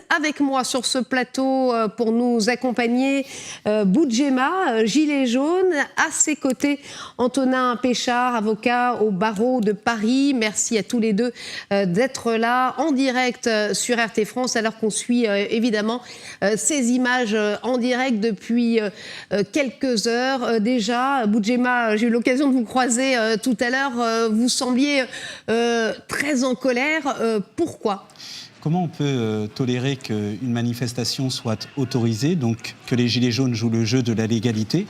Avec moi sur ce plateau pour nous accompagner, Boudjema, gilet jaune. À ses côtés, Antonin Péchard, avocat au barreau de Paris. Merci à tous les deux d'être là en direct sur RT France, alors qu'on suit évidemment ces images en direct depuis quelques heures déjà. Boudjema, j'ai eu l'occasion de vous croiser tout à l'heure. Vous sembliez très en colère. Pourquoi ? Comment on peut tolérer qu'une manifestation soit autorisée, donc que les Gilets jaunes jouent le jeu de la légalité,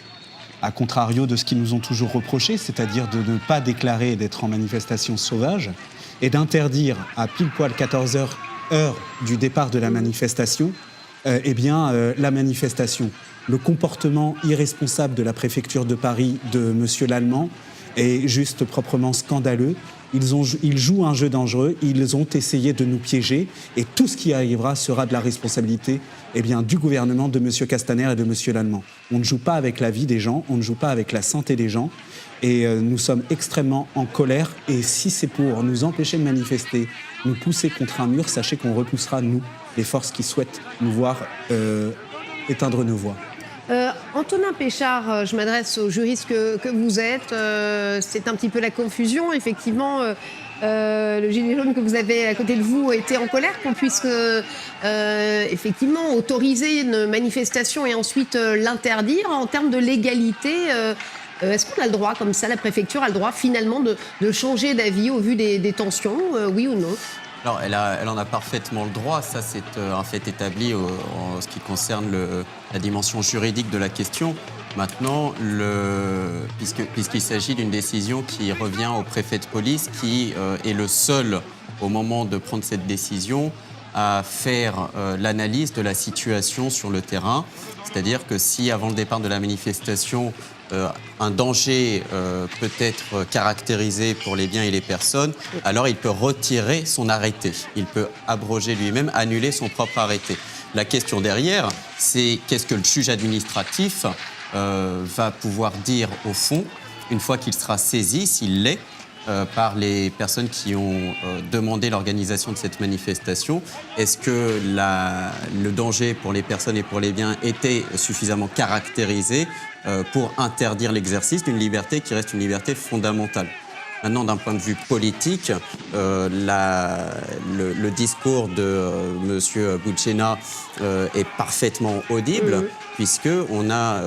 à contrario de ce qu'ils nous ont toujours reproché, c'est-à-dire de ne pas déclarer et d'être en manifestation sauvage, et d'interdire à pile poil 14 heures, heure du départ de la manifestation, la manifestation. Le comportement irresponsable de la préfecture de Paris, de M. Lallemand, est juste proprement scandaleux. Ils jouent un jeu dangereux, ils ont essayé de nous piéger et tout ce qui arrivera sera de la responsabilité du gouvernement de M. Castaner et de M. Lallemand. On ne joue pas avec la vie des gens, on ne joue pas avec la santé des gens et nous sommes extrêmement en colère et si c'est pour nous empêcher de manifester, nous pousser contre un mur, sachez qu'on repoussera, nous, les forces qui souhaitent nous voir éteindre nos voix. Antonin Péchard, je m'adresse au juriste que vous êtes. C'est un petit peu la confusion. Effectivement, le gilet jaune que vous avez à côté de vous était en colère qu'on puisse effectivement autoriser une manifestation et ensuite l'interdire. En termes de légalité, est-ce qu'on a le droit, comme ça, la préfecture a le droit finalement de changer d'avis au vu des tensions, oui ou non ? Alors, elle en a parfaitement le droit. Ça, c'est un fait établi en ce qui concerne la dimension juridique de la question. Maintenant, puisqu'il s'agit d'une décision qui revient au préfet de police, qui est le seul, au moment de prendre cette décision, à faire l'analyse de la situation sur le terrain. C'est-à-dire que si, avant le départ de la manifestation, un danger peut être caractérisé pour les biens et les personnes, alors il peut retirer son arrêté. Il peut abroger lui-même, annuler son propre arrêté. La question derrière, c'est qu'est-ce que le juge administratif va pouvoir dire au fond, une fois qu'il sera saisi, s'il l'est, par les personnes qui ont demandé l'organisation de cette manifestation. Est-ce que le danger pour les personnes et pour les biens était suffisamment caractérisé pour interdire l'exercice d'une liberté qui reste une liberté fondamentale ? Maintenant, d'un point de vue politique, le discours de M. Boudjema est parfaitement audible, puisqu'on a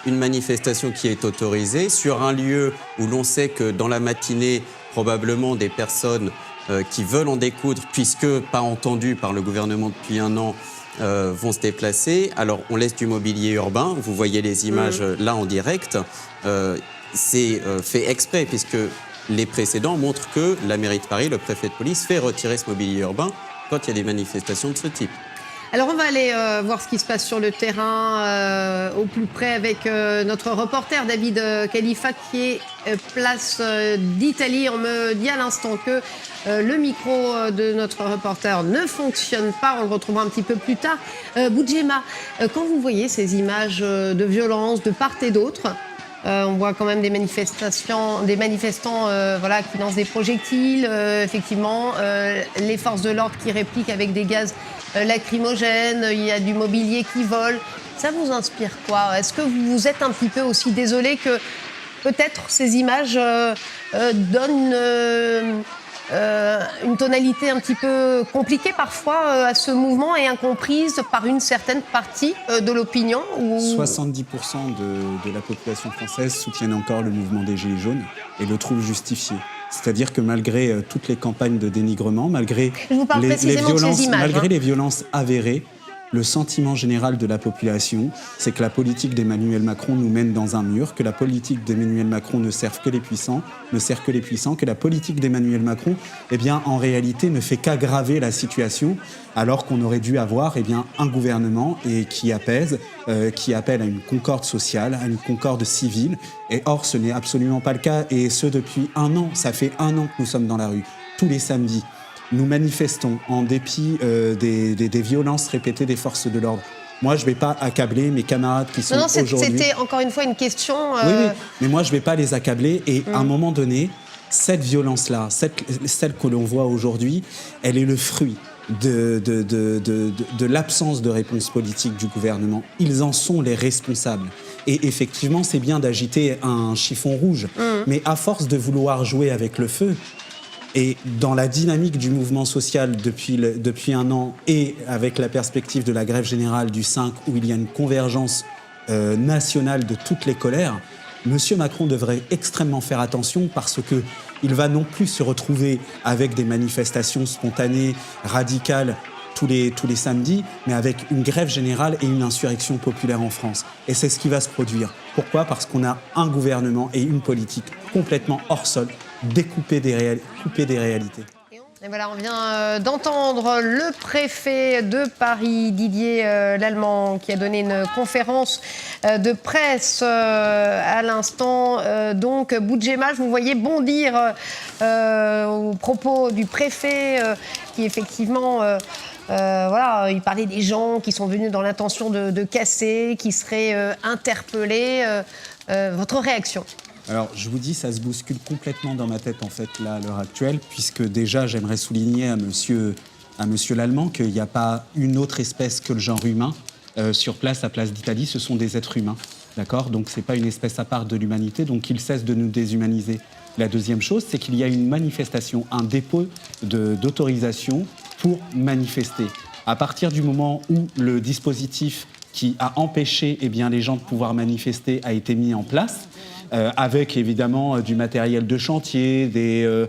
une manifestation qui est autorisée sur un lieu où l'on sait que dans la matinée, probablement des personnes qui veulent en découdre, puisque pas entendues par le gouvernement depuis un an, vont se déplacer. Alors, on laisse du mobilier urbain. Vous voyez les images là en direct. C'est fait exprès, puisque les précédents montrent que la mairie de Paris, le préfet de police, fait retirer ce mobilier urbain quand il y a des manifestations de ce type. Alors on va aller voir ce qui se passe sur le terrain au plus près avec notre reporter David Khalifa qui est place d'Italie. On me dit à l'instant que le micro de notre reporter ne fonctionne pas. On le retrouvera un petit peu plus tard. Boudjema, quand vous voyez ces images de violence de part et d'autre, on voit quand même des manifestants qui lancent des projectiles, effectivement, les forces de l'ordre qui répliquent avec des gaz lacrymogènes, il y a du mobilier qui vole. Ça vous inspire quoi ? Est-ce que vous êtes un petit peu aussi désolé que peut-être ces images donnent une tonalité un petit peu compliquée parfois à ce mouvement et incomprise par une certaine partie de l'opinion 70% de la population française soutiennent encore le mouvement des Gilets jaunes et le trouvent justifié. C'est-à-dire que malgré toutes les campagnes de dénigrement, malgré les violences avérées, le sentiment général de la population, c'est que la politique d'Emmanuel Macron nous mène dans un mur, que la politique d'Emmanuel Macron ne sert que les puissants, que la politique d'Emmanuel Macron, en réalité, ne fait qu'aggraver la situation, alors qu'on aurait dû avoir un gouvernement qui apaise, qui appelle à une concorde sociale, à une concorde civile. Et or, ce n'est absolument pas le cas, et ce depuis un an. Ça fait un an que nous sommes dans la rue, tous les samedis. Nous manifestons en dépit des violences répétées des forces de l'ordre. Moi, je ne vais pas accabler mes camarades qui sont aujourd'hui... C'était encore une fois une question... Oui, mais moi, je ne vais pas les accabler. Et à un moment donné, cette violence-là, celle que l'on voit aujourd'hui, elle est le fruit de l'absence de réponse politique du gouvernement. Ils en sont les responsables. Et effectivement, c'est bien d'agiter un chiffon rouge. Mais à force de vouloir jouer avec le feu, et dans la dynamique du mouvement social depuis un an, et avec la perspective de la grève générale du 5, où il y a une convergence nationale de toutes les colères, M. Macron devrait extrêmement faire attention parce qu'il va non plus se retrouver avec des manifestations spontanées, radicales, tous les samedis, mais avec une grève générale et une insurrection populaire en France. Et c'est ce qui va se produire. Pourquoi ? Parce qu'on a un gouvernement et une politique complètement hors sol, coupés des réalités. Et voilà, on vient d'entendre le préfet de Paris, Didier Lallement, qui a donné une conférence de presse à l'instant. Donc, Boudjema, je vous voyais bondir aux propos du préfet qui, effectivement, voilà, il parlait des gens qui sont venus dans l'intention de casser, qui seraient interpellés. Votre réaction ? Alors, je vous dis, ça se bouscule complètement dans ma tête, en fait, là, à l'heure actuelle, puisque déjà, j'aimerais souligner à monsieur Lallement qu'il n'y a pas une autre espèce que le genre humain sur place, à Place d'Italie. Ce sont des êtres humains, d'accord ? Donc, ce n'est pas une espèce à part de l'humanité, donc il cesse de nous déshumaniser. La deuxième chose, c'est qu'il y a une manifestation, un dépôt d'autorisation pour manifester. À partir du moment où le dispositif qui a empêché les gens de pouvoir manifester a été mis en place, avec évidemment du matériel de chantier, des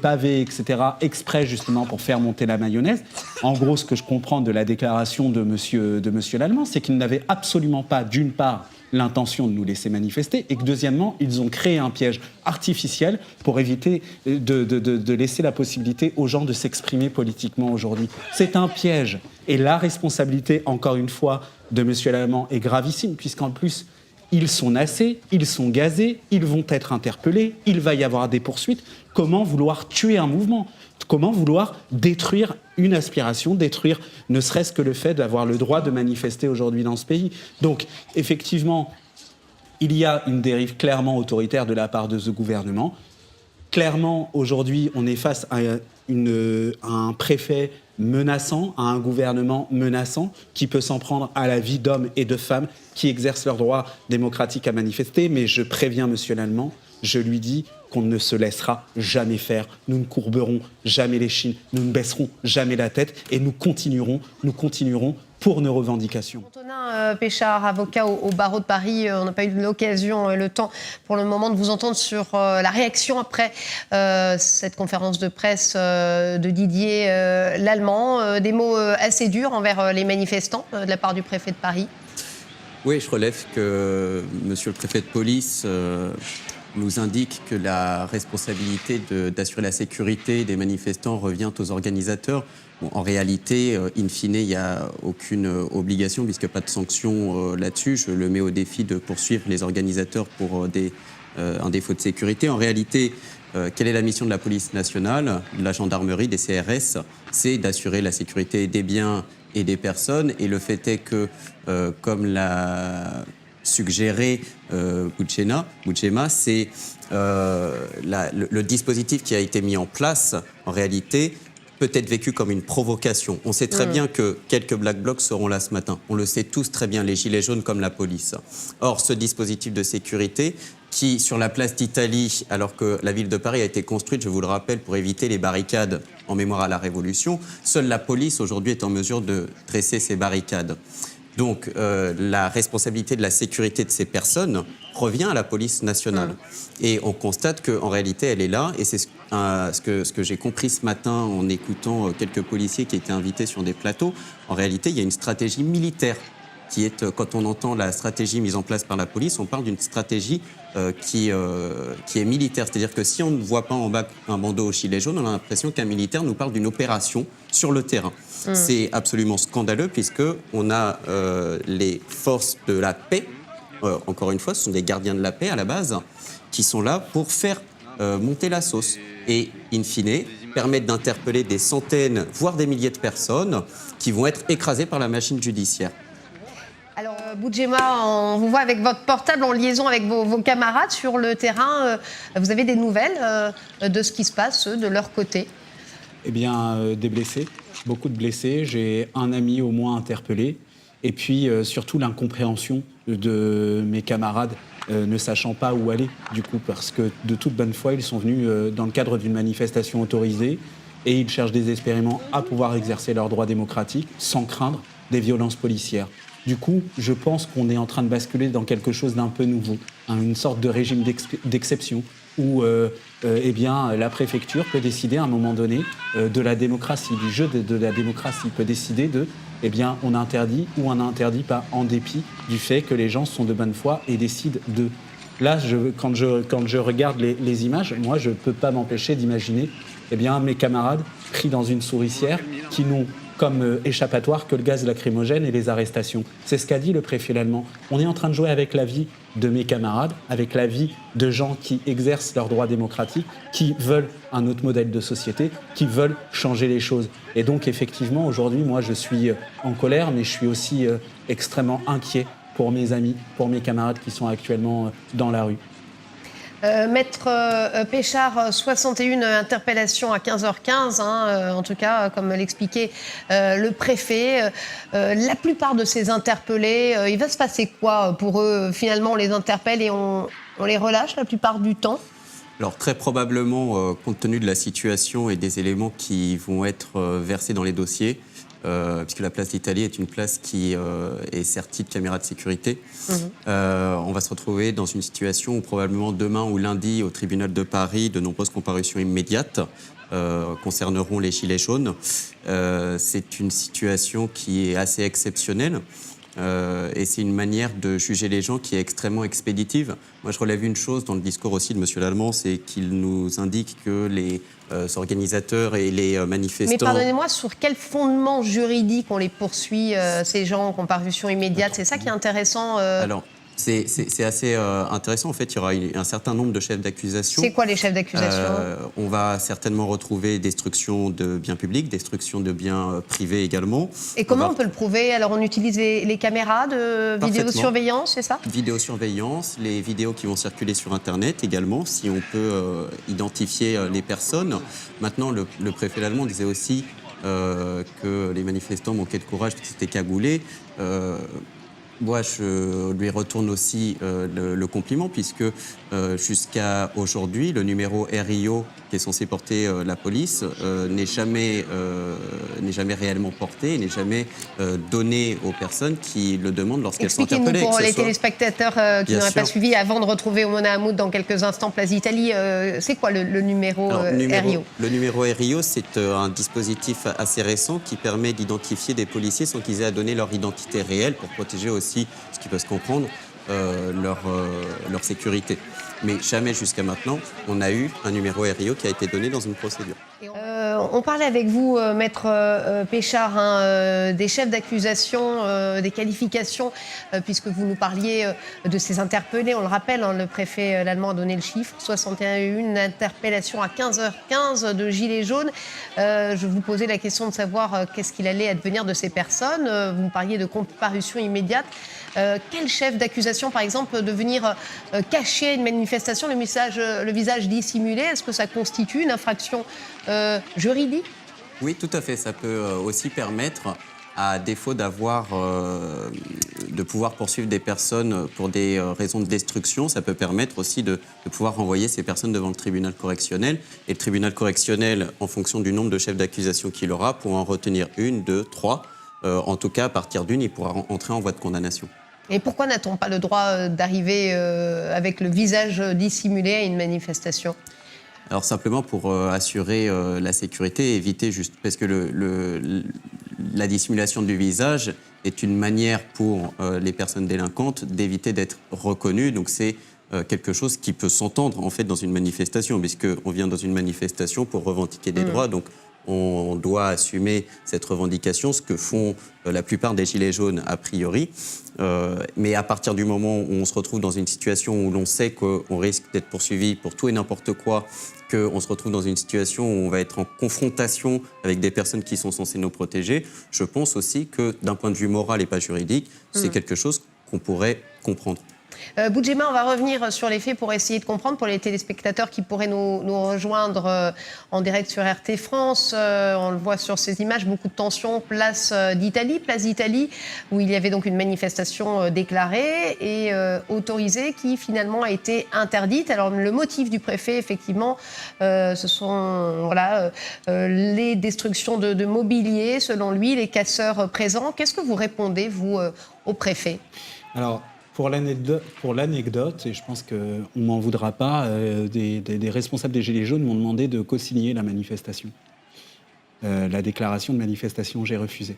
pavés, etc., exprès justement pour faire monter la mayonnaise. En gros, ce que je comprends de la déclaration de monsieur Lallement, c'est qu'il n'avait absolument pas, d'une part, l'intention de nous laisser manifester, et que deuxièmement, ils ont créé un piège artificiel pour éviter de laisser la possibilité aux gens de s'exprimer politiquement aujourd'hui. C'est un piège. Et la responsabilité, encore une fois, de M. Lallement est gravissime, puisqu'en plus, ils sont nassés, ils sont gazés, ils vont être interpellés, il va y avoir des poursuites. Comment vouloir tuer un mouvement ? Comment vouloir détruire une aspiration, détruire ne serait-ce que le fait d'avoir le droit de manifester aujourd'hui dans ce pays ? Donc, effectivement, il y a une dérive clairement autoritaire de la part de ce gouvernement. Clairement, aujourd'hui, on est face à un préfet menaçant, à un gouvernement menaçant qui peut s'en prendre à la vie d'hommes et de femmes qui exercent leur droit démocratique à manifester. Mais je préviens M. Lallement, je lui dis qu'on ne se laissera jamais faire. Nous ne courberons jamais les chines, nous ne baisserons jamais la tête et nous continuerons pour nos revendications. Antonin Péchard, avocat au barreau de Paris, on n'a pas eu l'occasion, le temps pour le moment de vous entendre sur la réaction après cette conférence de presse de Didier Lallement. Des mots assez durs envers les manifestants de la part du préfet de Paris. Oui, je relève que monsieur le préfet de police nous indique que la responsabilité d'assurer la sécurité des manifestants revient aux organisateurs. Bon, en réalité, in fine, il n'y a aucune obligation, puisque pas de sanction là-dessus. Je le mets au défi de poursuivre les organisateurs pour un défaut de sécurité. En réalité, quelle est la mission de la police nationale, de la gendarmerie, des CRS ? C'est d'assurer la sécurité des biens et des personnes. Et le fait est que, comme l'a suggéré Boudjema, c'est le dispositif qui a été mis en place, en réalité, peut être vécu comme une provocation. On sait très bien que quelques Black Blocs seront là ce matin. On le sait tous très bien, les Gilets jaunes comme la police. Or, ce dispositif de sécurité qui, sur la place d'Italie, alors que la ville de Paris a été construite, je vous le rappelle, pour éviter les barricades en mémoire à la Révolution, seule la police aujourd'hui est en mesure de dresser ces barricades. Donc, la responsabilité de la sécurité de ces personnes revient à la police nationale. Et on constate qu'en réalité, elle est là. Et c'est ce que j'ai compris ce matin en écoutant quelques policiers qui étaient invités sur des plateaux. En réalité, il y a une stratégie militaire qui est, quand on entend la stratégie mise en place par la police, on parle d'une stratégie qui est militaire. C'est-à-dire que si on ne voit pas en bas un bandeau au gilet jaune, on a l'impression qu'un militaire nous parle d'une opération sur le terrain. C'est absolument scandaleux puisqu'on a les forces de la paix, encore une fois, ce sont des gardiens de la paix à la base, qui sont là pour faire monter la sauce et, in fine, permettre d'interpeller des centaines, voire des milliers de personnes qui vont être écrasées par la machine judiciaire. Alors, Boudjema, on vous voit avec votre portable en liaison avec vos camarades sur le terrain. Vous avez des nouvelles de ce qui se passe, eux, de leur côté ? Eh bien, des blessés, beaucoup de blessés. J'ai un ami au moins interpellé. Et puis, surtout, l'incompréhension de mes camarades ne sachant pas où aller, du coup, parce que de toute bonne foi, ils sont venus dans le cadre d'une manifestation autorisée et ils cherchent désespérément à pouvoir exercer leurs droits démocratiques sans craindre des violences policières. Du coup, je pense qu'on est en train de basculer dans quelque chose d'un peu nouveau, une sorte de régime d'exception où eh bien, la préfecture peut décider à un moment donné de la démocratie, du jeu de la démocratie, peut décider de, eh bien, on interdit ou on n'interdit pas, en dépit du fait que les gens sont de bonne foi et décident de. Là, quand je regarde les images, moi, je ne peux pas m'empêcher d'imaginer eh bien, mes camarades pris dans une souricière qui n'ont comme échappatoire que le gaz lacrymogène et les arrestations. C'est ce qu'a dit le préfet allemand. On est en train de jouer avec la vie de mes camarades, avec la vie de gens qui exercent leurs droits démocratiques, qui veulent un autre modèle de société, qui veulent changer les choses. Et donc, effectivement, aujourd'hui, moi, je suis en colère, mais je suis aussi extrêmement inquiet pour mes amis, pour mes camarades qui sont actuellement dans la rue. Maître Péchard, 61 interpellations à 15h15, en tout cas, comme l'expliquait le préfet. La plupart de ces interpellés, il va se passer quoi pour eux? Finalement, on les interpelle et on les relâche la plupart du temps? Alors très probablement, compte tenu de la situation et des éléments qui vont être versés dans les dossiers, puisque la place d'Italie est une place qui est sertie de caméras de sécurité. On va se retrouver dans une situation où probablement demain ou lundi au tribunal de Paris, de nombreuses comparutions immédiates concerneront les Gilets jaunes. C'est une situation qui est assez exceptionnelle. Et c'est une manière de juger les gens qui est extrêmement expéditive. Moi, je relève une chose dans le discours aussi de M. Lallemand, c'est qu'il nous indique que les organisateurs et les manifestants... Mais pardonnez-moi, sur quel fondement juridique on les poursuit, ces gens en comparution immédiate? C'est ça qui est intéressant. Alors, c'est assez intéressant. En fait, il y aura un certain nombre de chefs d'accusation. C'est quoi les chefs d'accusation? On va certainement retrouver destruction de biens publics, destruction de biens privés également. Et comment on peut le prouver? Alors, on utilise les caméras de vidéosurveillance, c'est ça? Vidéosurveillance, les vidéos qui vont circuler sur Internet également, si on peut identifier les personnes. Maintenant, le préfet allemand disait aussi que les manifestants manquaient de courage parce qu'ils étaient cagoulés. Moi, je lui retourne aussi le compliment, puisque jusqu'à aujourd'hui, le numéro RIO qui est censé porter la police n'est jamais réellement porté, n'est jamais donné aux personnes qui le demandent lorsqu'elles sont interpellées. Expliquez-nous pour les téléspectateurs qui n'auraient pas suivi, avant de retrouver Oumona Hamoud dans quelques instants, place d'Italie, c'est quoi le numéro RIO? Le numéro RIO, c'est un dispositif assez récent qui permet d'identifier des policiers sans qu'ils aient à donner leur identité réelle pour protéger aussi, ce qui peut se comprendre, leur sécurité. Mais jamais jusqu'à maintenant, on a eu un numéro RIO qui a été donné dans une procédure. On parlait avec vous, Maître Péchard, des chefs d'accusation, des qualifications, puisque vous nous parliez de ces interpellés. On le rappelle, le préfet allemand a donné le chiffre, 61 interpellations à 15h15 de Gilets jaunes. Je vous posais la question de savoir qu'est-ce qu'il allait advenir de ces personnes. Vous me parliez de comparution immédiate. Quel chef d'accusation, par exemple, de venir cacher une manifestation, le visage dissimulé, est-ce que ça constitue une infraction juridique? Oui, tout à fait. Ça peut aussi permettre, à défaut de pouvoir poursuivre des personnes pour des raisons de destruction, ça peut permettre aussi de pouvoir renvoyer ces personnes devant le tribunal correctionnel. Et le tribunal correctionnel, en fonction du nombre de chefs d'accusation qu'il aura, pourra en retenir 1, 2, 3. En tout cas, à partir d'une, il pourra entrer en voie de condamnation. Et pourquoi n'a-t-on pas le droit d'arriver avec le visage dissimulé à une manifestation? Alors simplement pour assurer la sécurité, éviter juste... Parce que la dissimulation du visage est une manière pour les personnes délinquantes d'éviter d'être reconnues. Donc c'est quelque chose qui peut s'entendre en fait dans une manifestation, puisqu'on vient dans une manifestation pour revendiquer des droits. Donc on doit assumer cette revendication, ce que font la plupart des Gilets jaunes a priori. Mais à partir du moment où on se retrouve dans une situation où l'on sait qu'on risque d'être poursuivi pour tout et n'importe quoi, qu'on se retrouve dans une situation où on va être en confrontation avec des personnes qui sont censées nous protéger, je pense aussi que d'un point de vue moral et pas juridique, c'est quelque chose qu'on pourrait comprendre. Boudjema, on va revenir sur les faits pour essayer de comprendre, pour les téléspectateurs qui pourraient nous rejoindre en direct sur RT France. On le voit sur ces images, beaucoup de tensions, place d'Italie, où il y avait donc une manifestation déclarée et autorisée qui finalement a été interdite. Alors le motif du préfet, effectivement, ce sont les destructions de mobilier, selon lui, les casseurs présents. Qu'est-ce que vous répondez, vous, au préfet ? Alors, pour l'anecdote, et je pense qu'on ne m'en voudra pas, des responsables des Gilets jaunes m'ont demandé de co-signer la manifestation. La déclaration de manifestation, j'ai refusé,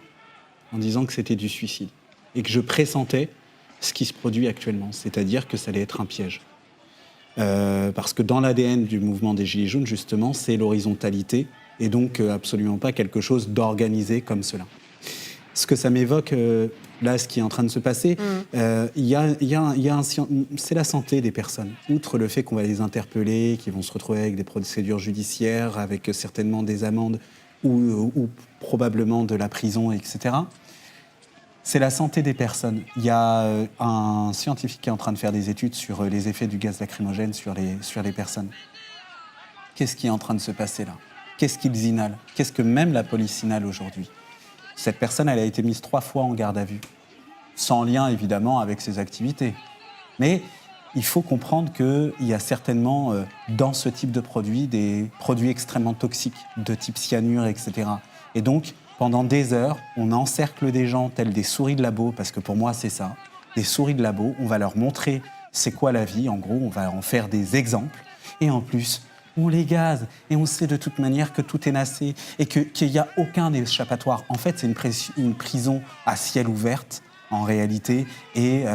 en disant que c'était du suicide. Et que je pressentais ce qui se produit actuellement, c'est-à-dire que ça allait être un piège. Parce que dans l'ADN du mouvement des Gilets jaunes, justement, c'est l'horizontalité, et donc absolument pas quelque chose d'organisé comme cela. Ce que ça m'évoque, là, ce qui est en train de se passer, c'est la santé des personnes. Outre le fait qu'on va les interpeller, qu'ils vont se retrouver avec des procédures judiciaires, avec certainement des amendes ou probablement de la prison, etc. C'est la santé des personnes. Il y a un scientifique qui est en train de faire des études sur les effets du gaz lacrymogène sur les personnes. Qu'est-ce qui est en train de se passer là ? Qu'est-ce qu'ils inhalent ? Qu'est-ce que même la police inhale aujourd'hui ? Cette personne, elle a été mise 3 fois en garde à vue, sans lien évidemment avec ses activités. Mais il faut comprendre qu'il y a certainement dans ce type de produits des produits extrêmement toxiques, de type cyanure, etc. Et donc, pendant des heures, on encercle des gens tels des souris de labo, parce que pour moi c'est ça, des souris de labo, on va leur montrer c'est quoi la vie, en gros, on va en faire des exemples, et en plus, on les gaze, et on sait de toute manière que tout est nassé, et qu'il n'y a aucun échappatoire. En fait, c'est une prison à ciel ouvert, en réalité, et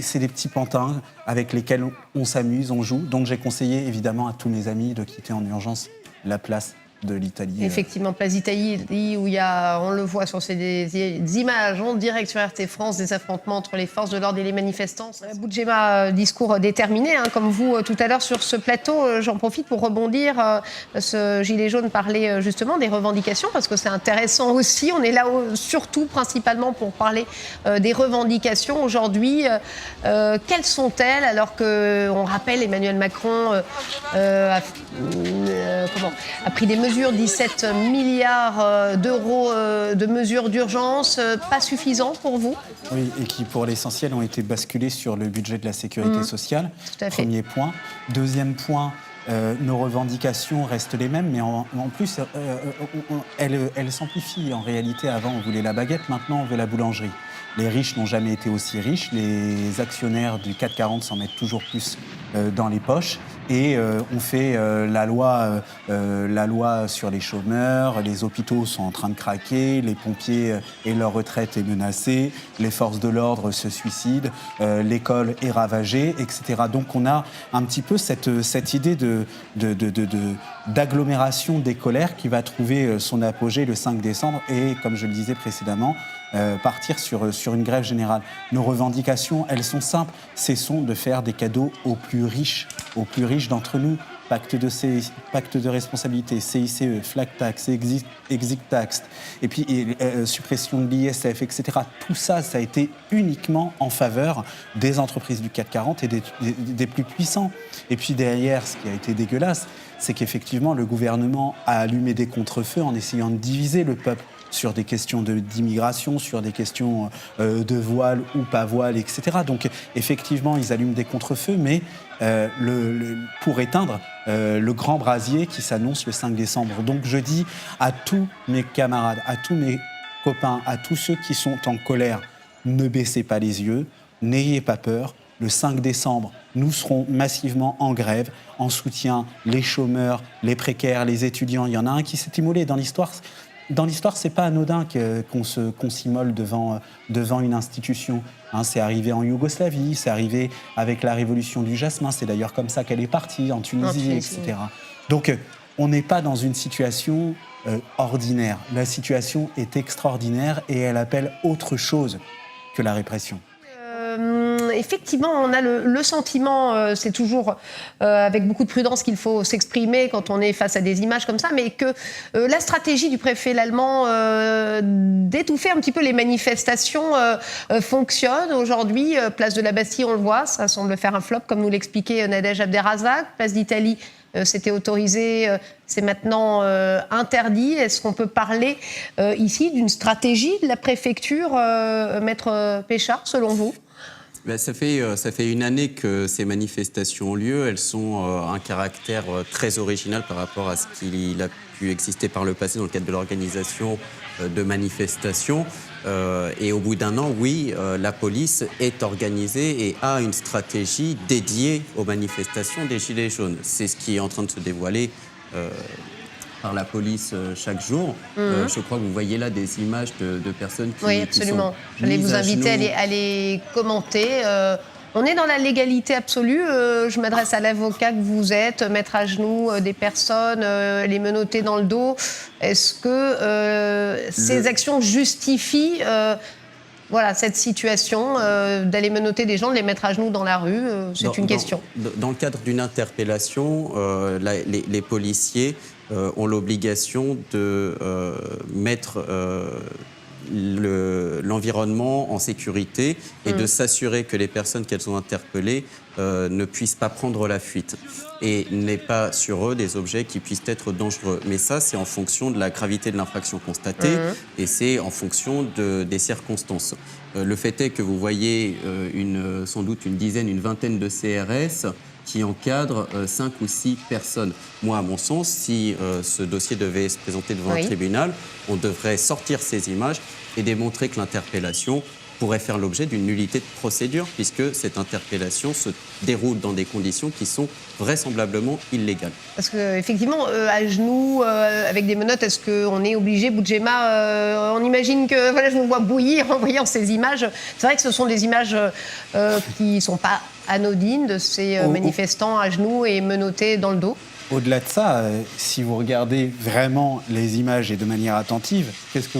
c'est des petits pantins avec lesquels on s'amuse, on joue. Donc j'ai conseillé évidemment à tous mes amis de quitter en urgence la place de l'Italie. Effectivement, place d'Italie, où il y a, on le voit sur ces images en direct sur RT France, des affrontements entre les forces de l'ordre et les manifestants. Boudjema, discours déterminé, comme vous tout à l'heure sur ce plateau. J'en profite pour rebondir. Ce gilet jaune parlait justement des revendications, parce que c'est intéressant aussi. On est là surtout, principalement, pour parler des revendications. Aujourd'hui, quelles sont-elles, alors qu'on rappelle, Emmanuel Macron a pris des mesures, 17 milliards d'euros de mesures d'urgence, pas suffisant pour vous ? Oui, et qui, pour l'essentiel, ont été basculés sur le budget de la sécurité sociale. Tout à fait. Premier point. Deuxième point, nos revendications restent les mêmes, mais en plus, elles s'amplifient. En réalité, avant, on voulait la baguette, maintenant, on veut la boulangerie. Les riches n'ont jamais été aussi riches, les actionnaires du CAC 40 s'en mettent toujours plus dans les poches, et on fait la loi sur les chômeurs, les hôpitaux sont en train de craquer, les pompiers et leur retraite est menacée, les forces de l'ordre se suicident, l'école est ravagée, etc. Donc on a un petit peu cette idée d'agglomération des colères qui va trouver son apogée le 5 décembre et, comme je le disais précédemment, partir sur une grève générale. Nos revendications, elles sont simples, cessons de faire des cadeaux aux plus riches d'entre nous. Pacte de responsabilité, CICE, flat tax, exit tax, et puis suppression de l'ISF, etc. Tout ça, ça a été uniquement en faveur des entreprises du CAC 40 et des plus puissants. Et puis derrière, ce qui a été dégueulasse, c'est qu'effectivement, le gouvernement a allumé des contre-feux en essayant de diviser le peuple sur des questions d'immigration, sur des questions de voile ou pas voile, etc. Donc effectivement, ils allument des contre-feux, mais pour éteindre le grand brasier qui s'annonce le 5 décembre. Donc je dis à tous mes camarades, à tous mes copains, à tous ceux qui sont en colère, ne baissez pas les yeux, n'ayez pas peur. Le 5 décembre, nous serons massivement en grève, en soutien les chômeurs, les précaires, les étudiants. Il y en a un qui s'est immolé dans l'histoire. Dans l'histoire, c'est pas anodin qu'on s'immole devant une institution. C'est arrivé en Yougoslavie, c'est arrivé avec la révolution du jasmin. C'est d'ailleurs comme ça qu'elle est partie, en Tunisie, etc. Donc, on n'est pas dans une situation ordinaire. La situation est extraordinaire et elle appelle autre chose que la répression. Effectivement, on a le sentiment, c'est toujours avec beaucoup de prudence qu'il faut s'exprimer quand on est face à des images comme ça, mais que la stratégie du préfet l'allemand d'étouffer un petit peu les manifestations fonctionne. Aujourd'hui, place de la Bastille, on le voit, ça semble faire un flop, comme nous l'expliquait Nadège Abderrazak. Place d'Italie, c'était autorisé, c'est maintenant interdit. Est-ce qu'on peut parler ici d'une stratégie de la préfecture, Maître Péchard, selon vous ? Ben, ça fait une année que ces manifestations ont lieu. Elles sont un caractère très original par rapport à ce qu'il a pu exister par le passé dans le cadre de l'organisation de manifestations. Et au bout d'un an, oui, la police est organisée et a une stratégie dédiée aux manifestations des Gilets jaunes. C'est ce qui est en train de se dévoiler par la police chaque jour. Je crois que vous voyez là des images de personnes qui, oui, absolument. J'allais vous inviter à les commenter. On est dans la légalité absolue. Je m'adresse à l'avocat que vous êtes, mettre à genoux des personnes, les menotter dans le dos. Est-ce que ces actions justifient cette situation d'aller menotter des gens, de les mettre à genoux dans la rue? C'est une question. Dans le cadre d'une interpellation, les policiers ont l'obligation de mettre l'environnement en sécurité et de s'assurer que les personnes qu'elles ont interpellées ne puissent pas prendre la fuite et n'aient pas sur eux des objets qui puissent être dangereux. Mais ça, c'est en fonction de la gravité de l'infraction constatée et c'est en fonction des circonstances. Le fait est que vous voyez sans doute une dizaine, une vingtaine de CRS qui encadre 5 ou 6 personnes. Moi, à mon sens, si ce dossier devait se présenter devant un tribunal, on devrait sortir ces images et démontrer que l'interpellation pourrait faire l'objet d'une nullité de procédure, puisque cette interpellation se déroule dans des conditions qui sont vraisemblablement illégales. Parce qu'effectivement, à genoux, avec des menottes, est-ce qu'on est obligé, Boudjema, on imagine que je me vois bouillir en voyant ces images. C'est vrai que ce sont des images qui ne sont pas anodines, de ces manifestants à genoux et menottés dans le dos. Au-delà de ça, si vous regardez vraiment les images et de manière attentive, qu'est-ce que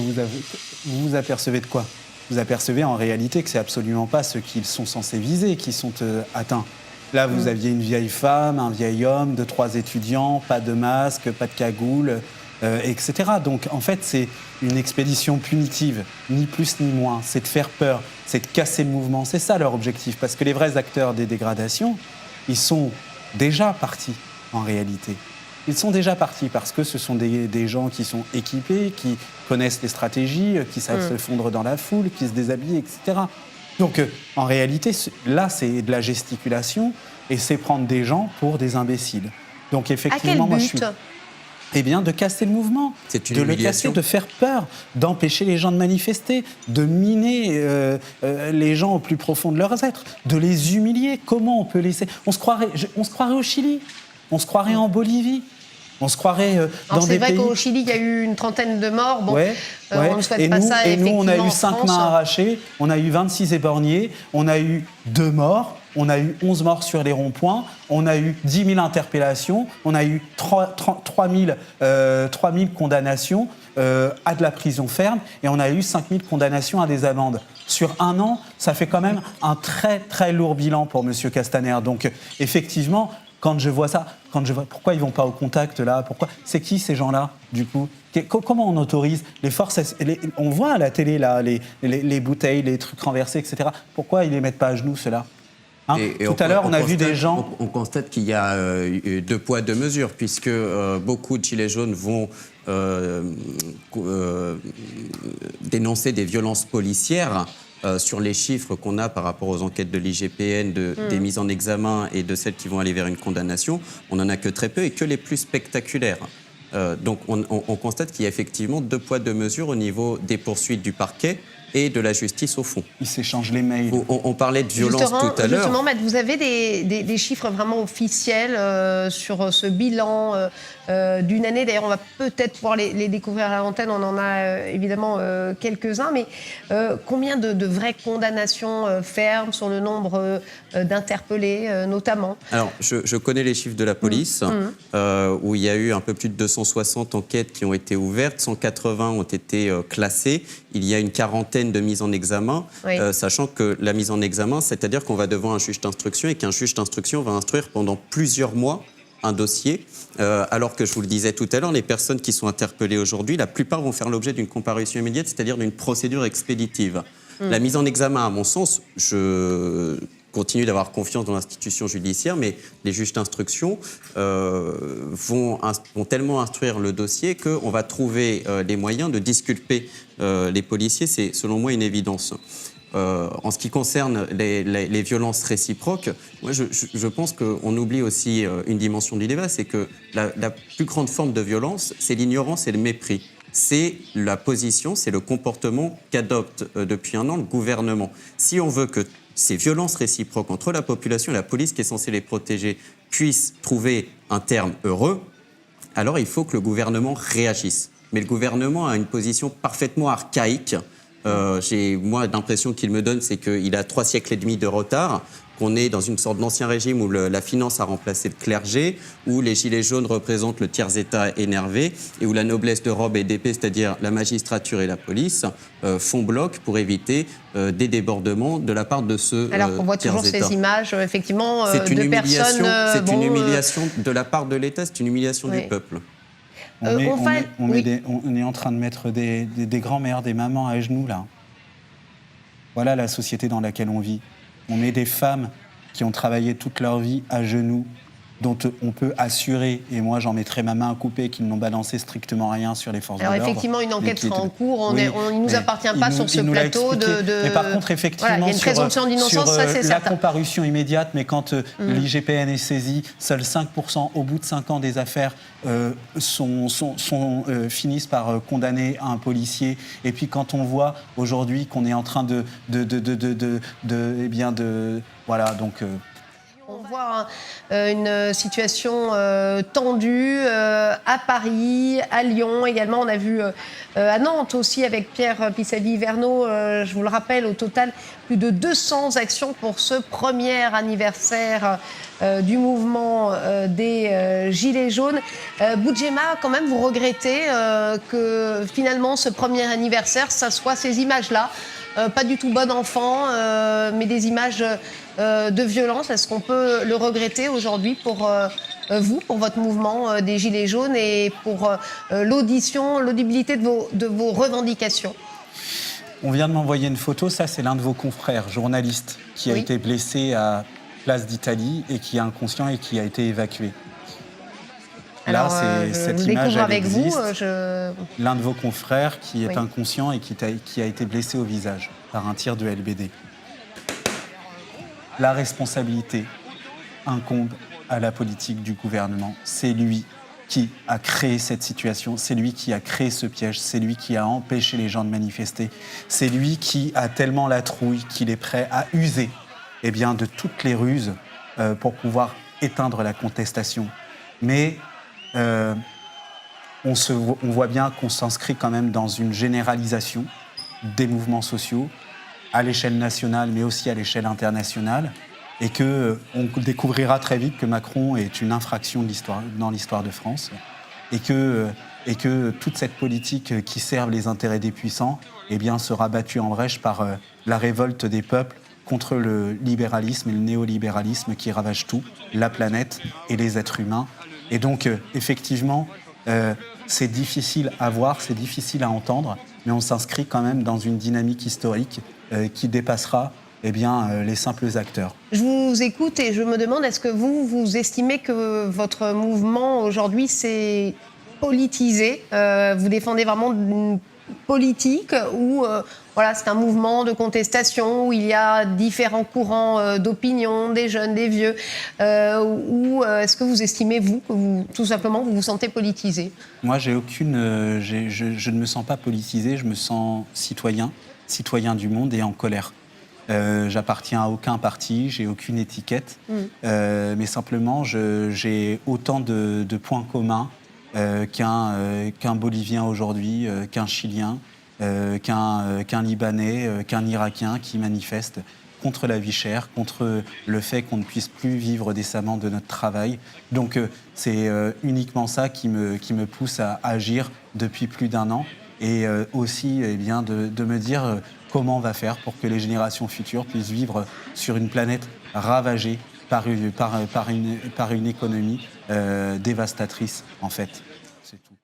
vous apercevez de quoi ? Vous apercevez en réalité que c'est absolument pas ceux qu'ils sont censés viser qui sont atteints. Là, vous aviez une vieille femme, un vieil homme, 2-3 étudiants, pas de masque, pas de cagoule, etc. Donc, en fait, c'est une expédition punitive, ni plus ni moins. C'est de faire peur, c'est de casser le mouvement. C'est ça leur objectif. Parce que les vrais acteurs des dégradations, ils sont déjà partis, en réalité. Ils sont déjà partis parce que ce sont des gens qui sont équipés, qui connaissent les stratégies, qui savent se fondre dans la foule, qui se déshabillent, etc. Donc, en réalité, là, c'est de la gesticulation et c'est prendre des gens pour des imbéciles. Donc, effectivement, à quel but ? Eh bien, de casser le mouvement, c'est une de le casser, de faire peur, d'empêcher les gens de manifester, de miner les gens au plus profond de leurs êtres, de les humilier. Comment on peut laisser... On se croirait au Chili, on se croirait en Bolivie. On se croirait dans des pays... C'est vrai qu'au Chili, il y a eu une trentaine de morts. Bon, on ne souhaite pas ça, et nous, on a eu en 5 France. mains arrachées, on a eu 26 éborgnés, on a eu 2 morts, on a eu 11 morts sur les ronds-points, on a eu 10 000 interpellations, on a eu 3 000 condamnations à de la prison ferme et on a eu 5 000 condamnations à des amendes. Sur un an, ça fait quand même un très, très lourd bilan pour M. Castaner. Donc, effectivement... Quand je vois ça, pourquoi ils ne vont pas au contact là ? C'est qui ces gens-là, du coup ? Comment on autorise les forces on voit à la télé là, les bouteilles, les trucs renversés, etc. Pourquoi ils ne les mettent pas à genoux, ceux-là ? Tout à l'heure, on a vu des gens... On constate qu'il y a 2 poids, 2 mesures, puisque beaucoup de Gilets jaunes vont dénoncer des violences policières sur les chiffres qu'on a par rapport aux enquêtes de l'IGPN, des mises en examen et de celles qui vont aller vers une condamnation, on n'en a que très peu et que les plus spectaculaires. Donc on constate qu'il y a effectivement 2 poids, 2 mesures au niveau des poursuites du parquet et de la justice au fond. Ils s'échangent les mails. On parlait de violence tout à l'heure. Justement, Maître, vous avez des chiffres vraiment officiels sur ce bilan d'une année. D'ailleurs, on va peut-être pouvoir les découvrir à l'antenne. On en a évidemment quelques-uns. Mais combien de vraies condamnations fermes sur le nombre d'interpellés, notamment ? Alors, je connais les chiffres de la police, où il y a eu un peu plus de 260 enquêtes qui ont été ouvertes, 180 ont été classées. Il y a une quarantaine de mises en examen, sachant que la mise en examen, c'est-à-dire qu'on va devant un juge d'instruction et qu'un juge d'instruction va instruire pendant plusieurs mois un dossier, alors que je vous le disais tout à l'heure, les personnes qui sont interpellées aujourd'hui, la plupart vont faire l'objet d'une comparution immédiate, c'est-à-dire d'une procédure expéditive. La mise en examen, à mon sens, je continue d'avoir confiance dans l'institution judiciaire, mais les juges d'instruction vont tellement instruire le dossier qu'on va trouver les moyens de disculper les policiers. C'est selon moi une évidence. En ce qui concerne les violences réciproques, moi je pense qu'on oublie aussi une dimension du débat, c'est que la plus grande forme de violence, c'est l'ignorance et le mépris. C'est la position, c'est le comportement qu'adopte depuis un an le gouvernement. Si on veut que ces violences réciproques entre la population et la police qui est censée les protéger puissent trouver un terme heureux, alors il faut que le gouvernement réagisse. Mais le gouvernement a une position parfaitement archaïque. Moi, l'impression qu'il me donne, c'est qu'il a 3 siècles et demi de retard, qu'on est dans une sorte d'ancien régime où la finance a remplacé le clergé, où les gilets jaunes représentent le tiers-état énervé et où la noblesse de robe et d'épée, c'est-à-dire la magistrature et la police, font bloc pour éviter des débordements de la part de ce Alors qu'on voit toujours ces images, effectivement, de personnes... C'est une humiliation de la part de l'État, c'est une humiliation du peuple. On est en train de mettre des grands-mères, des mamans à genoux, là. Voilà la société dans laquelle on vit. On met des femmes qui ont travaillé toute leur vie à genoux, dont on peut assurer, et moi j'en mettrai ma main à couper, qu'ils n'ont balancé strictement rien sur les forces de l'ordre. Alors effectivement, une enquête sera en cours, il ne nous appartient pas sur ce plateau de... Mais par contre, effectivement, il y a une présomption d'innocence, ça c'est certain. La comparution immédiate, mais quand l'IGPN est saisi, seuls 5% au bout de 5 ans des affaires finissent par condamner un policier. Et puis quand on voit aujourd'hui qu'on est en train voilà, donc... On voit une situation tendue à Paris, à Lyon également. On a vu à Nantes aussi avec Pierre Pissavi-Vergnaud. Je vous le rappelle, au total, plus de 200 actions pour ce premier anniversaire du mouvement des Gilets jaunes. Boudjema, quand même, vous regrettez que finalement ce premier anniversaire, ça soit ces images-là, pas du tout bon enfant, mais des images de violence. Est-ce qu'on peut le regretter aujourd'hui pour vous, pour votre mouvement des Gilets jaunes et pour l'audibilité de vos revendications? On vient de m'envoyer une photo, ça c'est l'un de vos confrères, journaliste, qui a été blessé à Place d'Italie et qui est inconscient et qui a été évacué. Alors, là, cette image, elle existe. Vous, L'un de vos confrères qui est inconscient et qui a été blessé au visage par un tir de LBD. La responsabilité incombe à la politique du gouvernement. C'est lui qui a créé cette situation, c'est lui qui a créé ce piège, c'est lui qui a empêché les gens de manifester, c'est lui qui a tellement la trouille qu'il est prêt à user de toutes les ruses pour pouvoir éteindre la contestation. Mais on voit bien qu'on s'inscrit quand même dans une généralisation des mouvements sociaux à l'échelle nationale, mais aussi à l'échelle internationale, et qu'on découvrira très vite que Macron est une infraction dans l'histoire de France, et que toute cette politique qui sert les intérêts des puissants sera battue en brèche par la révolte des peuples contre le libéralisme et le néolibéralisme qui ravagent tout, la planète et les êtres humains. Et donc, effectivement, c'est difficile à voir, c'est difficile à entendre, mais on s'inscrit quand même dans une dynamique historique qui dépassera les simples acteurs. Je vous écoute et je me demande, est-ce que vous estimez que votre mouvement aujourd'hui s'est politisé? Vous défendez vraiment une politique ou c'est un mouvement de contestation où il y a différents courants d'opinion, des jeunes, des vieux, ou est-ce que vous estimez, que tout simplement, vous vous sentez politisé? Moi, je ne me sens pas politisé, je me sens citoyen du monde et en colère. J'appartiens à aucun parti, j'ai aucune étiquette, mais simplement j'ai autant de points communs qu'un Bolivien aujourd'hui, qu'un Chilien, qu'un Libanais, qu'un Irakien qui manifeste contre la vie chère, contre le fait qu'on ne puisse plus vivre décemment de notre travail. Donc c'est uniquement ça qui me pousse à agir depuis plus d'1 an et aussi de me dire comment on va faire pour que les générations futures puissent vivre sur une planète ravagée par une économie dévastatrice, en fait. C'est tout.